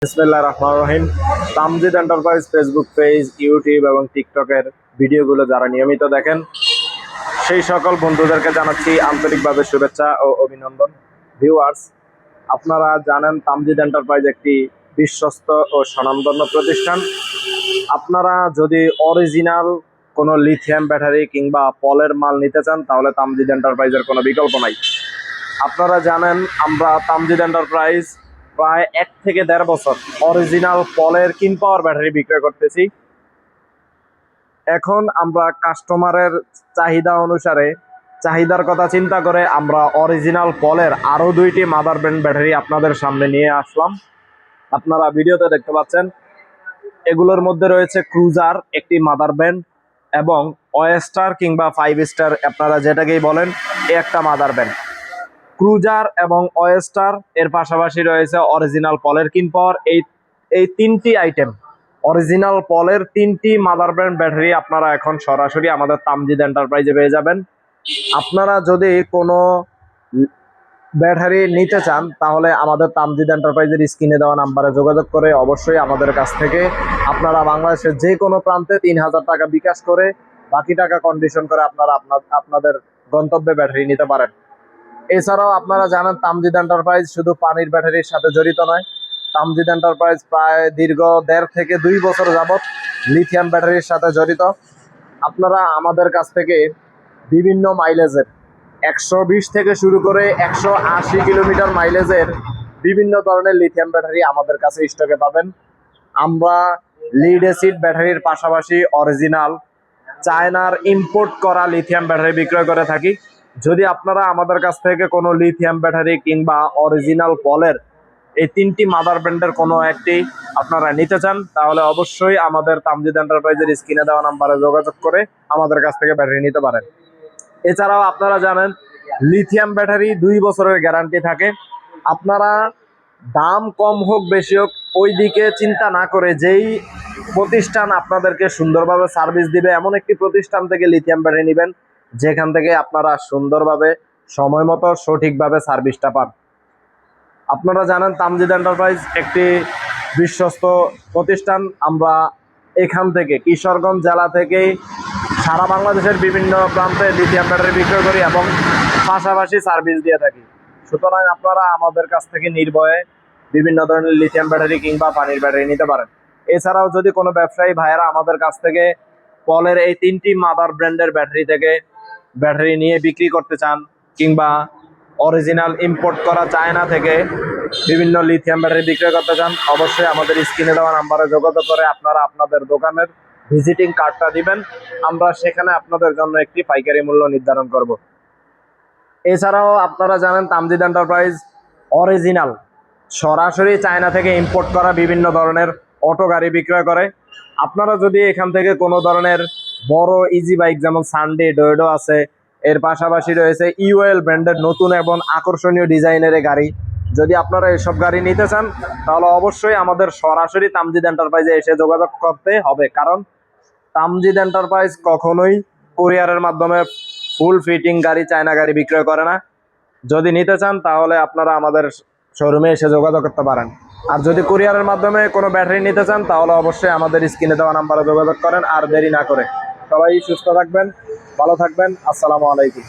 বিসমিল্লাহির রহমানির রহিম। Tamjid enterprise Facebook page, YouTube এবং টিকটকের ভিডিওগুলো যারা নিয়মিত দেখেন সেই সকল বন্ধুদেরকে জানাচ্ছি আন্তরিকভাবে শুভেচ্ছা ও অভিনন্দন। ভিউয়ার্স, আপনারা জানেন তামজিদ এন্টারপ্রাইজ একটি বিশ্বস্ত ও স্বনামধন্য প্রতিষ্ঠান। আপনারা যদি অরিজিনাল কোনো লিথিয়াম ব্যাটারি কিংবা পলের মাল নিতে চান তাহলে তামজিদ এন্টারপ্রাইজের কোনো বিকল্প নাই। আপনারা জানেন আমরা তামজিদ এন্টারপ্রাইজ প্রায় 1 থেকে 1.5 বছর অরিজিনাল পলের কিন পাওয়ার ব্যাটারি বিক্রয় করতেছি। এখন আমরা কাস্টমারের চাহিদা অনুসারে, চাহিদার কথা চিন্তা করে আমরা অরিজিনাল পলের আরও 2টি মাদার ব্যান্ড ব্যাটারি আপনাদের সামনে নিয়ে আসলাম। আপনারা ভিডিওতে দেখতে পাচ্ছেন এগুলোর মধ্যে রয়েছে ক্রুজার একটি মাদার ব্যান্ড এবং ওয়েস্টার কিংবা 5 স্টার আপনারা যেটাকেই বলেন একটা মাদার ব্যান্ড। ক্রুজার এবং ওয়েস্টার এর পাশাপাশি রয়েছে অরিজিনাল পলের কিন পাওয়ার। এই 3টি আইটেম অরিজিনাল পলের 3টি মাদার ব্যান্ড ব্যাটারি আপনারা এখন সরাসরি আমাদের তামজিদ এন্টারপ্রাইজে পেয়ে যাবেন। আপনারা যদি কোনো ব্যাটারি নিতে চান তাহলে আমাদের তামজিদ এন্টারপ্রাইজের স্ক্রিনে দেওয়া নাম্বারে যোগাযোগ করে অবশ্যই আমাদের কাছ থেকে আপনারা বাংলাদেশের যে কোনো প্রান্তে 3000 টাকা বিকাশ করে বাকি টাকা কন্ডিশন করে আপনারা আপনাদের গন্তব্যে ব্যাটারি নিতে পারেন। এছাড়াও আপনারা জানেন তামজিদ এন্টারপ্রাইজ শুধু পানির ব্যাটারির সাথে জড়িত নয়। তামজিদ এন্টারপ্রাইজ প্রায় দীর্ঘ 1.5 থেকে 2 বছর যাবৎ লিথিয়াম ব্যাটারির সাথে জড়িত। আপনারা আমাদের কাছ থেকে বিভিন্ন মাইলেজের 120 থেকে শুরু করে 180 কিলোমিটার মাইলেজের বিভিন্ন ধরনের লিথিয়াম ব্যাটারি আমাদের কাছে স্টকে পাবেন। আমরা লিড অ্যাসিড ব্যাটারির পাশাপাশি অরিজিনাল চায়নার ইম্পোর্ট করা লিথিয়াম ব্যাটারি বিক্রয় করে থাকি। যদি আপনারা আমাদের কাছ থেকে কোনো লিথিয়াম ব্যাটারি কিংবা অরিজিনাল পলের এই 3টি মাদার ব্যান্ডের কোনো একটি আপনারা নিতে চান তাহলে অবশ্যই আমাদের তামজিদ এন্টারপ্রাইজের স্ক্রিনে দেওয়া নাম্বারে যোগাযোগ করে আমাদের কাছ থেকে ব্যাটারি নিতে পারেন। এছাড়াও আপনারা জানেন লিথিয়াম ব্যাটারি 2 বছরের গ্যারান্টি থাকে। আপনারা দাম কম হোক বেশি হোক ওই দিকে চিন্তা না করে যেই প্রতিষ্ঠান আপনাদেরকে সুন্দরভাবে সার্ভিস দিবে এমন একটি প্রতিষ্ঠান থেকে লিথিয়াম ব্যাটারি নেবেন যেখান থেকে আপনারা সুন্দরভাবে সময় মতো সঠিকভাবে সার্ভিসটা পান। আপনারা জানেন তামজিদ এন্টারপ্রাইজ একটি বিশ্বস্ত প্রতিষ্ঠান। আমরা এখান থেকে কিশোরগঞ্জ জেলা থেকেই সারা বাংলাদেশের বিভিন্ন প্রান্তে লিথিয়াম ব্যাটারি বিক্রয় করি এবং পাশাপাশি সার্ভিস দিয়ে থাকি। সুতরাং আপনারা আমাদের কাছ থেকে নির্ভয়ে বিভিন্ন ধরনের লিথিয়াম ব্যাটারি কিংবা পানির ব্যাটারি নিতে পারেন। এছাড়াও যদি কোনো ব্যবসায়ী ভাইয়েরা আমাদের কাছ থেকে পলের এই 3টি মাদার ব্র্যান্ডের ব্যাটারি থেকে ব্যাটারি নিয়ে বিক্রি করতে চান কিংবা অরিজিনাল ইম্পোর্ট করা চায়না থেকে বিভিন্ন লিথিয়াম ব্যাটারি বিক্রয় করতে চান অবশ্যই আমাদের স্ক্রিনে দেওয়া নাম্বারে যোগাযোগ করে আপনারা আপনাদের দোকানের ভিজিটিং কার্ডটা দিবেন। আমরা সেখানে আপনাদের জন্য একটি পাইকারি মূল্য নির্ধারণ করব। এছাড়াও আপনারা জানেন তামজিদ এন্টারপ্রাইজ অরিজিনাল সরাসরি চায়না থেকে ইম্পোর্ট করা বিভিন্ন ধরনের অটো গাড়ি বিক্রয় করে। আপনারা যদি এখান থেকে কোনো ধরনের বড় ইজি বাইক যেমন সানডে, ডোয়েডো আছে, এর পাশাপাশি রয়েছে ইউএল ব্র্যান্ডের নতুন এবং আকর্ষণীয় ডিজাইনের গাড়ি, যদি আপনারা এসব গাড়ি নিতে চান তাহলে অবশ্যই আমাদের সরাসরি তামজিদ এন্টারপ্রাইজে এসে যোগাযোগ করতে হবে। কারণ তামজিদ এন্টারপ্রাইজ কখনোই কুরিয়ারের মাধ্যমে ফুল ফিটিং গাড়ি, চায়না গাড়ি বিক্রয় করে না। যদি নিতে চান তাহলে আপনারা আমাদের শোরুমে এসে যোগাযোগ করতে পারেন। আর যদি কুরিয়ারের মাধ্যমে কোনো ব্যাটারি নিতে চান তাহলে অবশ্যই আমাদের স্ক্রিনে দেওয়া নাম্বারে যোগাযোগ করেন। আর দেরি না করে সবাই সুস্থ থাকবেন, ভালো থাকবেন। আসসালামু আলাইকুম।